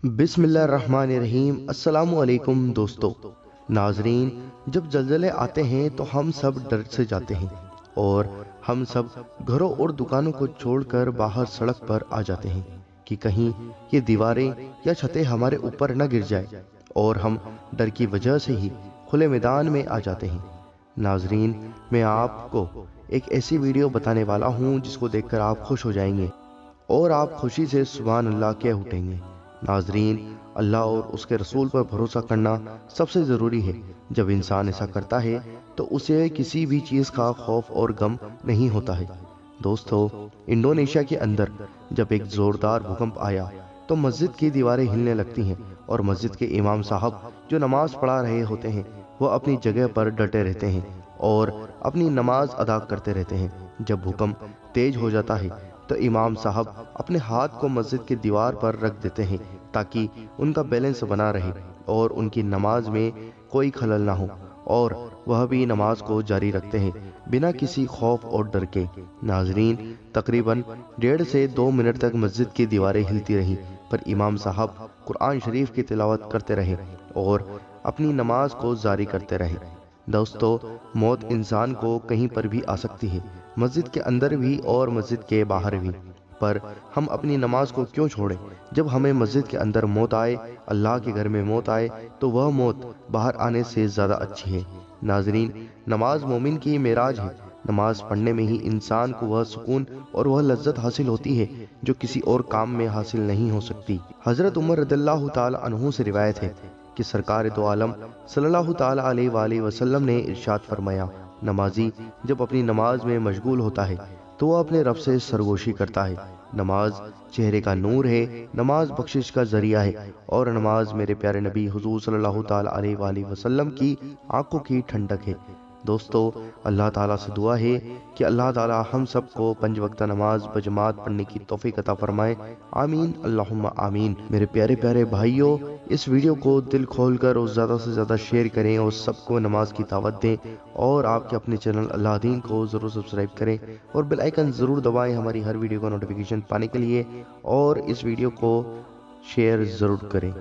بسم اللہ الرحمن الرحیم۔ السلام علیکم دوستو ناظرین، جب زلزلے آتے ہیں تو ہم سب ڈر سے جاتے ہیں اور ہم سب گھروں اور دکانوں کو چھوڑ کر باہر سڑک پر آ جاتے ہیں کہ کہیں یہ دیواریں یا چھتیں ہمارے اوپر نہ گر جائے، اور ہم ڈر کی وجہ سے ہی کھلے میدان میں آ جاتے ہیں۔ ناظرین، میں آپ کو ایک ایسی ویڈیو بتانے والا ہوں جس کو دیکھ کر آپ خوش ہو جائیں گے اور آپ خوشی سے سبحان اللہ کہہ اٹھیں گے۔ ناظرین، اللہ اور اس کے رسول پر بھروسہ کرنا سب سے ضروری ہے۔ جب انسان ایسا کرتا ہے تو اسے کسی بھی چیز کا خوف اور غم نہیں ہوتا ہے۔ دوستو، انڈونیشیا کے اندر جب ایک زوردار بھوکمپ آیا تو مسجد کی دیواریں ہلنے لگتی ہیں اور مسجد کے امام صاحب جو نماز پڑھا رہے ہوتے ہیں وہ اپنی جگہ پر ڈٹے رہتے ہیں اور اپنی نماز ادا کرتے رہتے ہیں۔ جب بھوکمپ تیز ہو جاتا ہے تو امام صاحب اپنے ہاتھ کو مسجد کی دیوار پر رکھ دیتے ہیں تاکہ ان کا بیلنس بنا رہے اور ان کی نماز میں کوئی خلل نہ ہو، اور وہ بھی نماز کو جاری رکھتے ہیں بنا کسی خوف اور ڈر کے۔ ناظرین، تقریباً 1.5 سے 2 منٹ تک مسجد کی دیواریں ہلتی رہیں، پر امام صاحب قرآن شریف کی تلاوت کرتے رہے اور اپنی نماز کو جاری کرتے رہے۔ دوستو، موت انسان کو کہیں پر بھی آ سکتی ہے، مسجد کے اندر بھی اور مسجد کے باہر بھی، پر ہم اپنی نماز کو کیوں چھوڑیں؟ جب ہمیں مسجد کے اندر موت آئے، اللہ کے گھر میں موت آئے، تو وہ موت باہر آنے سے زیادہ اچھی ہے۔ ناظرین، نماز مومن کی معراج ہے۔ نماز پڑھنے میں ہی انسان کو وہ سکون اور وہ لذت حاصل ہوتی ہے جو کسی اور کام میں حاصل نہیں ہو سکتی۔ حضرت عمر رضی اللہ تعالی عنہ سے روایت ہے کہ سرکار دو عالم صلی اللہ تعالی علیہ وآلہ وسلم نے ارشاد فرمایا، نمازی جب اپنی نماز میں مشغول ہوتا ہے تو وہ اپنے رب سے سرگوشی کرتا ہے۔ نماز چہرے کا نور ہے، نماز بخشش کا ذریعہ ہے، اور نماز میرے پیارے نبی حضور صلی اللہ تعالی علیہ وآلہ وسلم کی آنکھوں کی ٹھنڈک ہے۔ دوستو، اللہ تعالیٰ سے دعا ہے کہ اللہ تعالیٰ ہم سب کو 5 وقتہ نماز بجماعت پڑھنے کی توفیق عطا فرمائے۔ آمین، اللہم آمین۔ میرے پیارے پیارے بھائیوں، اس ویڈیو کو دل کھول کر اور زیادہ سے زیادہ شیئر کریں اور سب کو نماز کی دعوت دیں، اور آپ کے اپنے چینل اللہ دین کو ضرور سبسکرائب کریں اور بیل آئیکن ضرور دبائیں ہماری ہر ویڈیو کا نوٹیفیکیشن پانے کے لیے، اور اس ویڈیو کو شیئر ضرور کریں۔